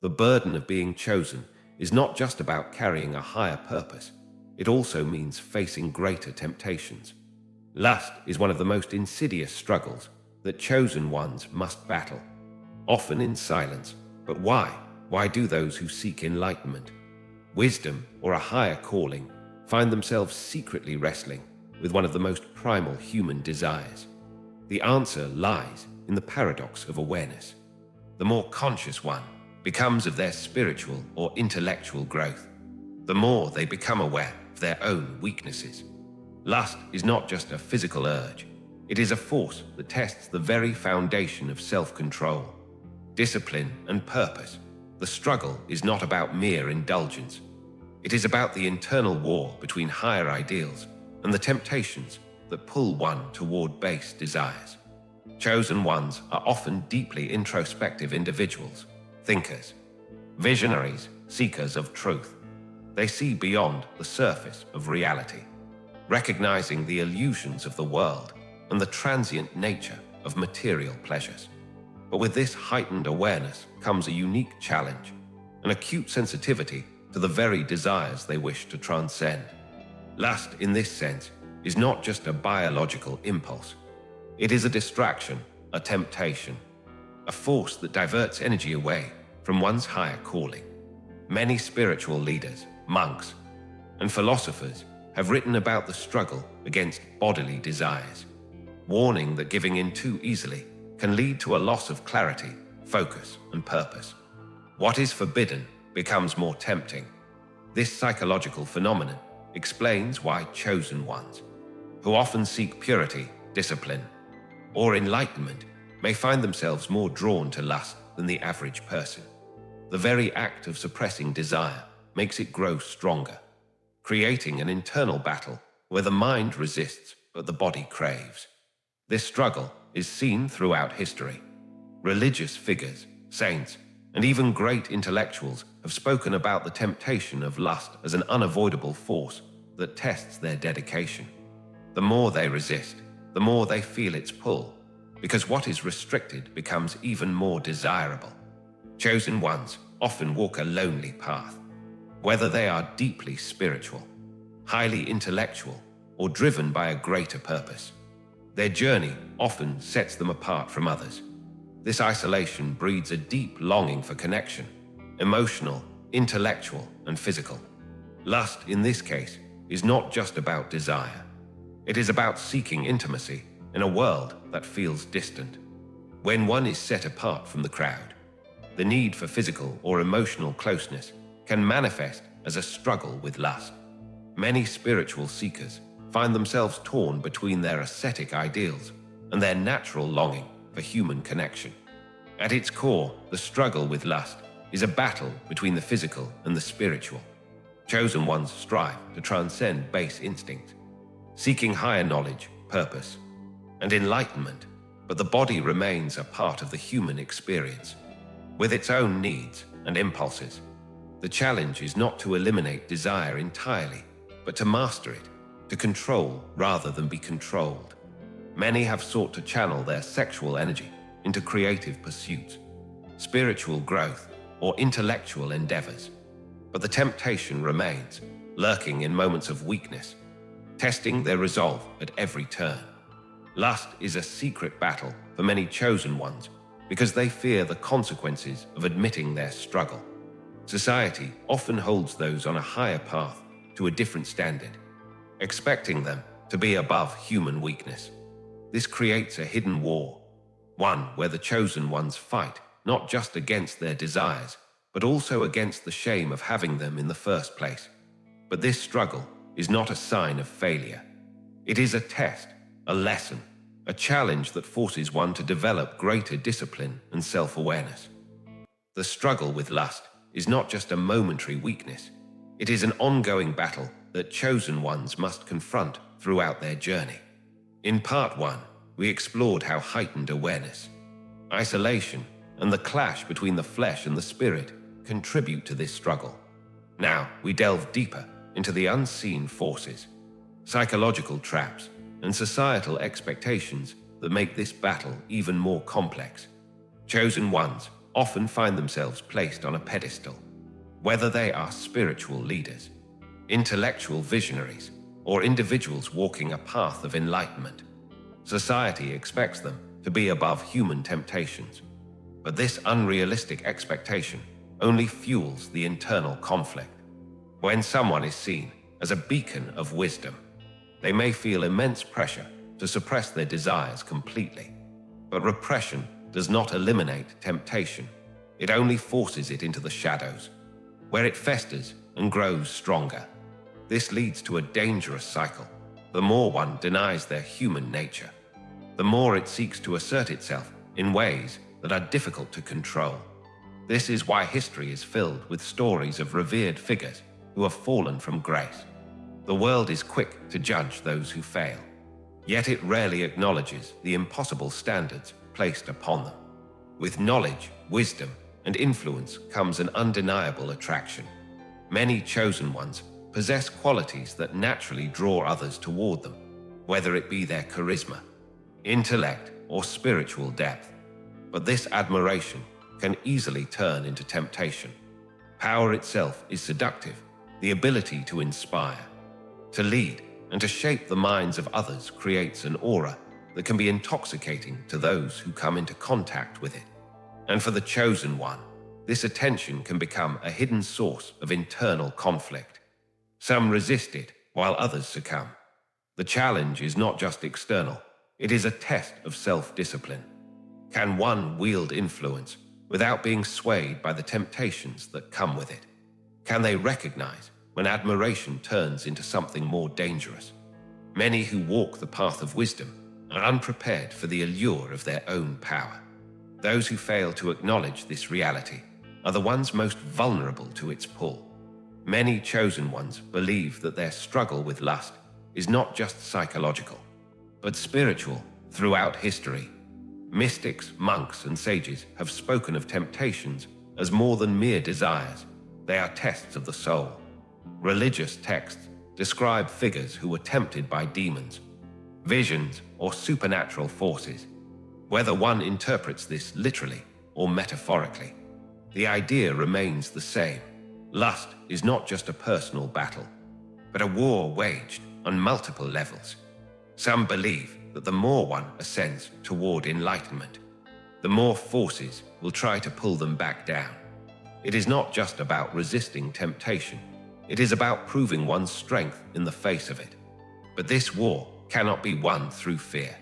The burden of being chosen is not just about carrying a higher purpose, it also means facing greater temptations. Lust is one of the most insidious struggles that chosen ones must battle, often in silence. But why? Why do those who seek enlightenment, wisdom, or a higher calling find themselves secretly wrestling with one of the most primal human desires? The answer lies in the paradox of awareness. The more conscious one becomes of their spiritual or intellectual growth, the more they become aware of their own weaknesses. Lust is not just a physical urge, it is a force that tests the very foundation of self-control, discipline, and purpose. The struggle is not about mere indulgence. It is about the internal war between higher ideals and the temptations that pull one toward base desires. Chosen ones are often deeply introspective individuals, thinkers, visionaries, seekers of truth. They see beyond the surface of reality, recognizing the illusions of the world and the transient nature of material pleasures. But with this heightened awareness comes a unique challenge, an acute sensitivity to the very desires they wish to transcend. Lust, in this sense, is not just a biological impulse. It is a distraction, a temptation, a force that diverts energy away from one's higher calling. Many spiritual leaders, monks, and philosophers have written about the struggle against bodily desires, warning that giving in too easily can lead to a loss of clarity, focus, and purpose. What is forbidden becomes more tempting. This psychological phenomenon explains why chosen ones, who often seek purity, discipline, or enlightenment, may find themselves more drawn to lust than the average person. The very act of suppressing desire makes it grow stronger, creating an internal battle where the mind resists but the body craves. This struggle is seen throughout history. Religious figures, saints, and even great intellectuals have spoken about the temptation of lust as an unavoidable force that tests their dedication. The more they resist, the more they feel its pull, because what is restricted becomes even more desirable. Chosen ones often walk a lonely path. Whether they are deeply spiritual, highly intellectual, or driven by a greater purpose, their journey often sets them apart from others. This isolation breeds a deep longing for connection, emotional, intellectual, and physical. Lust, in this case, is not just about desire. It is about seeking intimacy in a world that feels distant. When one is set apart from the crowd, the need for physical or emotional closeness can manifest as a struggle with lust. Many spiritual seekers find themselves torn between their ascetic ideals and their natural longing for human connection. At its core, the struggle with lust is a battle between the physical and the spiritual. Chosen ones strive to transcend base instincts, seeking higher knowledge, purpose, and enlightenment, but the body remains a part of the human experience, with its own needs and impulses. The challenge is not to eliminate desire entirely, but to master it, to control rather than be controlled. Many have sought to channel their sexual energy into creative pursuits, spiritual growth, or intellectual endeavors. But the temptation remains, lurking in moments of weakness, testing their resolve at every turn. Lust is a secret battle for many chosen ones because they fear the consequences of admitting their struggle. Society often holds those on a higher path to a different standard, expecting them to be above human weakness. This creates a hidden war, one where the chosen ones fight not just against their desires, but also against the shame of having them in the first place. But this struggle is not a sign of failure. It is a test, a lesson, a challenge that forces one to develop greater discipline and self-awareness. The struggle with lust is not just a momentary weakness. It is an ongoing battle that chosen ones must confront throughout their journey. In part 1, we explored how heightened awareness, isolation, and the clash between the flesh and the spirit contribute to this struggle. Now, we delve deeper into the unseen forces, psychological traps, and societal expectations that make this battle even more complex. Chosen ones often find themselves placed on a pedestal. Whether they are spiritual leaders, intellectual visionaries, or individuals walking a path of enlightenment, society expects them to be above human temptations. But this unrealistic expectation only fuels the internal conflict. When someone is seen as a beacon of wisdom, they may feel immense pressure to suppress their desires completely. But repression does not eliminate temptation. It only forces it into the shadows, where it festers and grows stronger. This leads to a dangerous cycle. The more one denies their human nature, the more it seeks to assert itself in ways that are difficult to control. This is why history is filled with stories of revered figures who have fallen from grace. The world is quick to judge those who fail, yet it rarely acknowledges the impossible standards placed upon them. With knowledge, wisdom, and influence comes an undeniable attraction. Many chosen ones possess qualities that naturally draw others toward them, whether it be their charisma, intellect, or spiritual depth. But this admiration can easily turn into temptation. Power itself is seductive. The ability to inspire, to lead, and to shape the minds of others creates an aura that can be intoxicating to those who come into contact with it. And for the chosen one, this attention can become a hidden source of internal conflict. Some resist it, while others succumb. The challenge is not just external, it is a test of self-discipline. Can one wield influence without being swayed by the temptations that come with it? Can they recognize when admiration turns into something more dangerous? Many who walk the path of wisdom are unprepared for the allure of their own power. Those who fail to acknowledge this reality are the ones most vulnerable to its pull. Many chosen ones believe that their struggle with lust is not just psychological, but spiritual. Throughout history, mystics, monks, and sages have spoken of temptations as more than mere desires. They are tests of the soul. Religious texts describe figures who were tempted by demons, visions, or supernatural forces. Whether one interprets this literally or metaphorically, the idea remains the same. Lust is not just a personal battle, but a war waged on multiple levels. Some believe that the more one ascends toward enlightenment, the more forces will try to pull them back down. It is not just about resisting temptation, it is about proving one's strength in the face of it. But this war cannot be won through fear.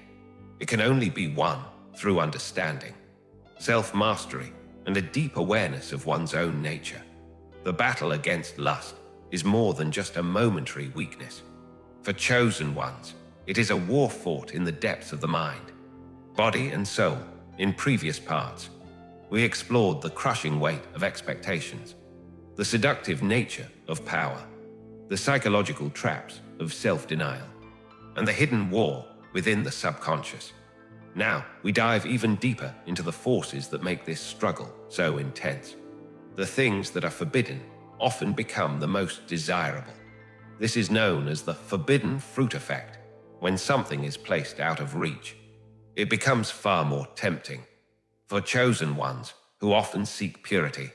It can only be won through understanding, self-mastery, and a deep awareness of one's own nature. The battle against lust is more than just a momentary weakness. For chosen ones, it is a war fought in the depths of the mind, body, and soul. In previous parts, we explored the crushing weight of expectations, the seductive nature of power, the psychological traps of self-denial, and the hidden war within the subconscious. Now, we dive even deeper into the forces that make this struggle so intense. The things that are forbidden often become the most desirable. This is known as the forbidden fruit effect. When something is placed out of reach, it becomes far more tempting. For chosen ones who often seek purity,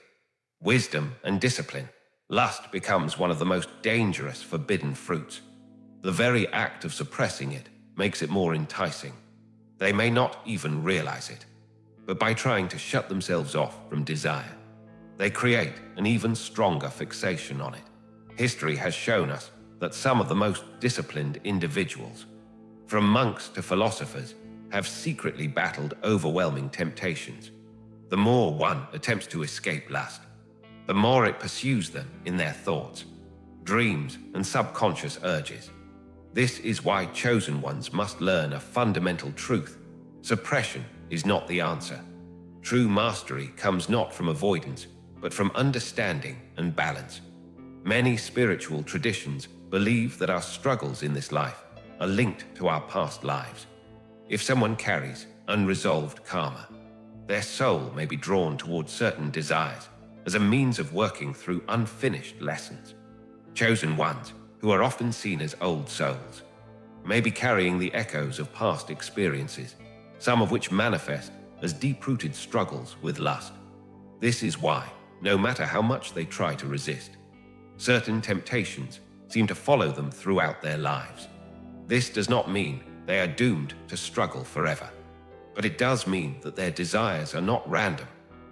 wisdom, and discipline, lust becomes one of the most dangerous forbidden fruits. The very act of suppressing it makes it more enticing. They may not even realize it, but by trying to shut themselves off from desire, they create an even stronger fixation on it. History has shown us that some of the most disciplined individuals, from monks to philosophers, have secretly battled overwhelming temptations. The more one attempts to escape lust, the more it pursues them in their thoughts, dreams, and subconscious urges. This is why chosen ones must learn a fundamental truth. Suppression is not the answer. True mastery comes not from avoidance, but from understanding and balance. Many spiritual traditions believe that our struggles in this life are linked to our past lives. If someone carries unresolved karma, their soul may be drawn toward certain desires as a means of working through unfinished lessons. Chosen ones, who are often seen as old souls, may be carrying the echoes of past experiences, some of which manifest as deep-rooted struggles with lust. This is why, no matter how much they try to resist, certain temptations seem to follow them throughout their lives. This does not mean they are doomed to struggle forever, but it does mean that their desires are not random.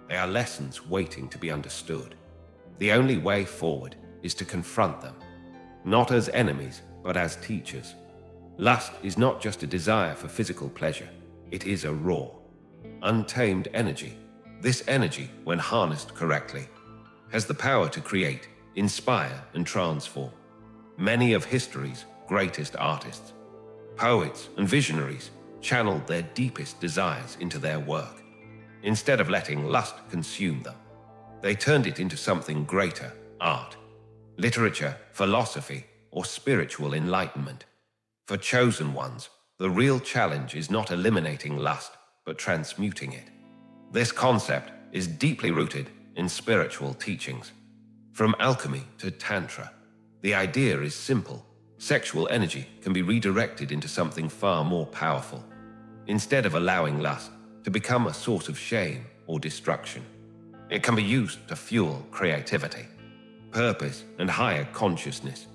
They are lessons waiting to be understood. The only way forward is to confront them, not as enemies, but as teachers. Lust is not just a desire for physical pleasure. It is a raw, untamed energy. This energy, when harnessed correctly, has the power to create, inspire, and transform. Many of history's greatest artists, poets, and visionaries channeled their deepest desires into their work. Instead of letting lust consume them, they turned it into something greater: art, literature, philosophy, or spiritual enlightenment. For chosen ones, the real challenge is not eliminating lust, but transmuting it. This concept is deeply rooted in spiritual teachings. From alchemy to tantra, the idea is simple. Sexual energy can be redirected into something far more powerful. Instead of allowing lust to become a source of shame or destruction, it can be used to fuel creativity, purpose, and higher consciousness.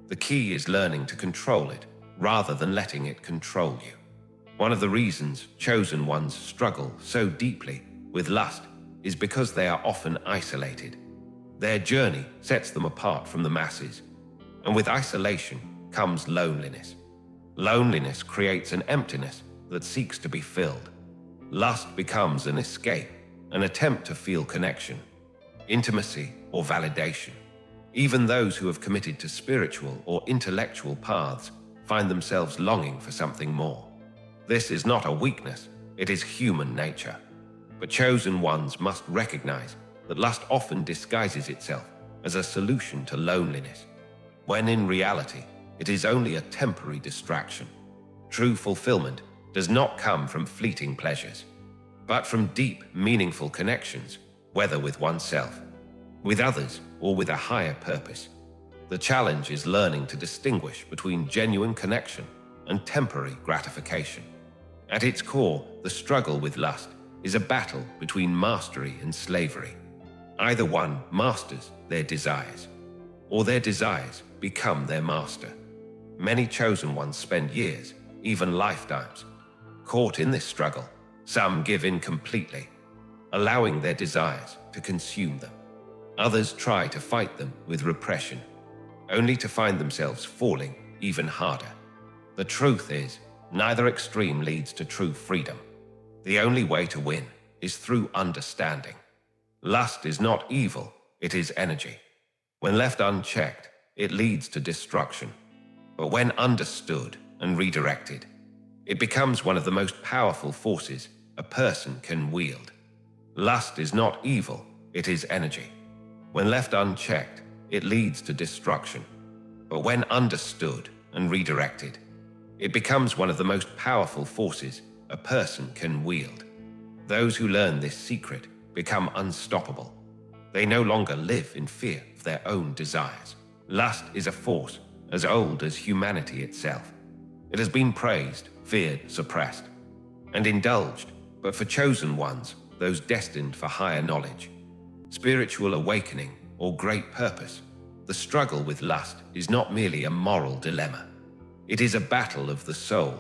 The key is learning to control it rather than letting it control you. One of the reasons chosen ones struggle so deeply with lust is because they are often isolated. Their journey sets them apart from the masses, and with isolation comes loneliness. Loneliness creates an emptiness that seeks to be filled. Lust becomes an escape, an attempt to feel connection, intimacy, or validation. Even those who have committed to spiritual or intellectual paths find themselves longing for something more. This is not a weakness, it is human nature. But chosen ones must recognize that lust often disguises itself as a solution to loneliness, when in reality, it is only a temporary distraction. True fulfillment does not come from fleeting pleasures, but from deep, meaningful connections, whether with oneself, with others, or with a higher purpose. The challenge is learning to distinguish between genuine connection and temporary gratification. At its core, the struggle with lust is a battle between mastery and slavery. Either one masters their desires, or their desires become their master. Many chosen ones spend years, even lifetimes, caught in this struggle. Some give in completely, allowing their desires to consume them. Others try to fight them with repression, only to find themselves falling even harder. The truth is, neither extreme leads to true freedom. The only way to win is through understanding. Lust is not evil, it is energy. When left unchecked, it leads to destruction. But when understood and redirected, it becomes one of the most powerful forces a person can wield. Lust is not evil, it is energy. When left unchecked, it leads to destruction. But when understood and redirected, it becomes one of the most powerful forces a person can wield. Those who learn this secret become unstoppable. They no longer live in fear of their own desires. Lust is a force as old as humanity itself. It has been praised, feared, suppressed, and indulged, but for chosen ones, those destined for higher knowledge, spiritual awakening, or great purpose, the struggle with lust is not merely a moral dilemma. It is a battle of the soul,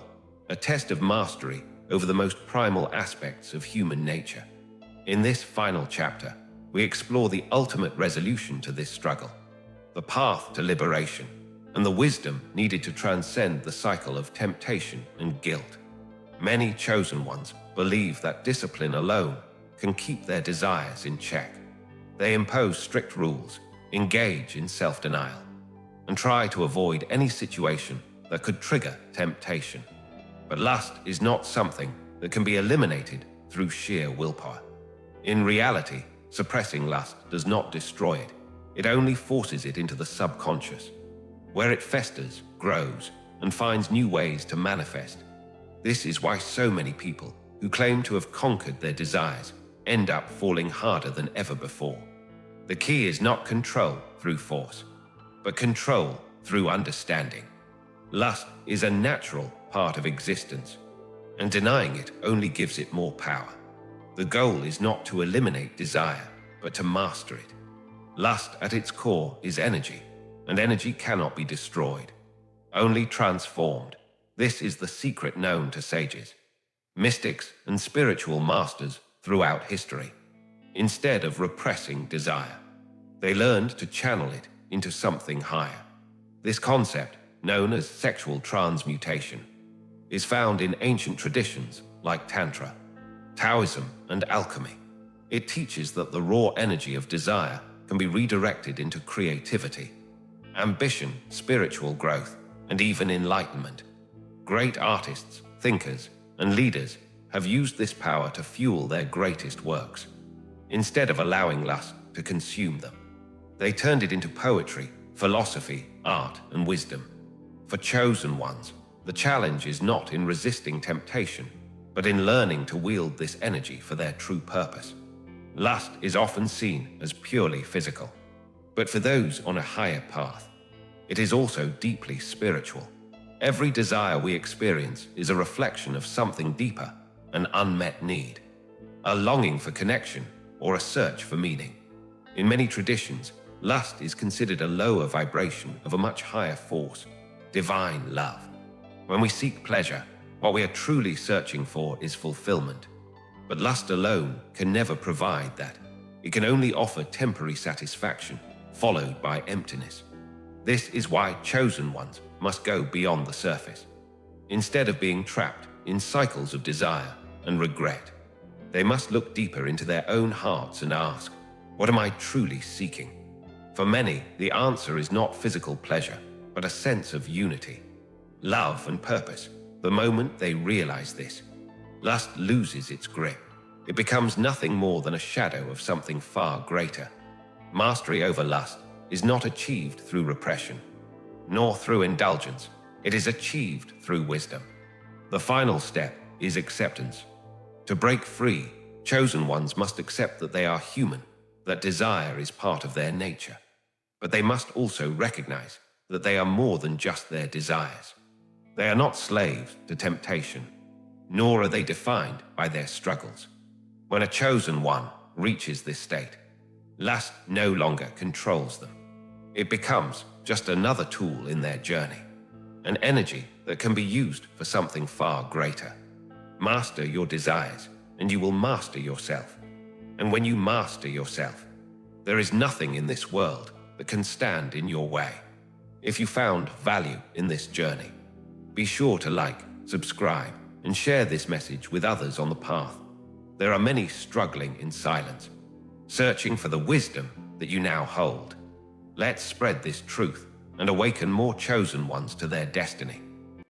a test of mastery over the most primal aspects of human nature. In this final chapter, we explore the ultimate resolution to this struggle, the path to liberation, and the wisdom needed to transcend the cycle of temptation and guilt. Many chosen ones believe that discipline alone can keep their desires in check. They impose strict rules, engage in self-denial, and try to avoid any situation that could trigger temptation. But lust is not something that can be eliminated through sheer willpower. In reality, suppressing lust does not destroy it. It only forces it into the subconscious, where it festers, grows, and finds new ways to manifest. This is why so many people who claim to have conquered their desires end up falling harder than ever before. The key is not control through force, but control through understanding. Lust is a natural part of existence, and denying it only gives it more power. The goal is not to eliminate desire, but to master it. Lust at its core is energy, and energy cannot be destroyed, only transformed. This is the secret known to sages, mystics, and spiritual masters throughout history. Instead of repressing desire, they learned to channel it into something higher. This concept, known as sexual transmutation, is found in ancient traditions like Tantra, Taoism, and alchemy. It teaches that the raw energy of desire can be redirected into creativity, ambition, spiritual growth, and even enlightenment. Great artists, thinkers, and leaders have used this power to fuel their greatest works. Instead of allowing lust to consume them, they turned it into poetry, philosophy, art, and wisdom. For chosen ones, the challenge is not in resisting temptation, but in learning to wield this energy for their true purpose. Lust is often seen as purely physical, but for those on a higher path, it is also deeply spiritual. Every desire we experience is a reflection of something deeper, an unmet need, a longing for connection, or a search for meaning. In many traditions, lust is considered a lower vibration of a much higher force, divine love. When we seek pleasure, what we are truly searching for is fulfillment. But lust alone can never provide that. It can only offer temporary satisfaction, followed by emptiness. This is why chosen ones must go beyond the surface. Instead of being trapped in cycles of desire and regret, they must look deeper into their own hearts and ask, what am I truly seeking? For many, the answer is not physical pleasure, but a sense of unity, love, and purpose. The moment they realize this, lust loses its grip. It becomes nothing more than a shadow of something far greater. Mastery over lust is not achieved through repression, nor through indulgence. It is achieved through wisdom. The final step is acceptance. To break free, chosen ones must accept that they are human, that desire is part of their nature. But they must also recognize that they are more than just their desires. They are not slaves to temptation, nor are they defined by their struggles. When a chosen one reaches this state, lust no longer controls them. It becomes just another tool in their journey, an energy that can be used for something far greater. Master your desires, and you will master yourself. And when you master yourself, there is nothing in this world that can stand in your way. If you found value in this journey, be sure to like, subscribe, and share this message with others on the path. There are many struggling in silence, searching for the wisdom that you now hold. Let's spread this truth and awaken more chosen ones to their destiny.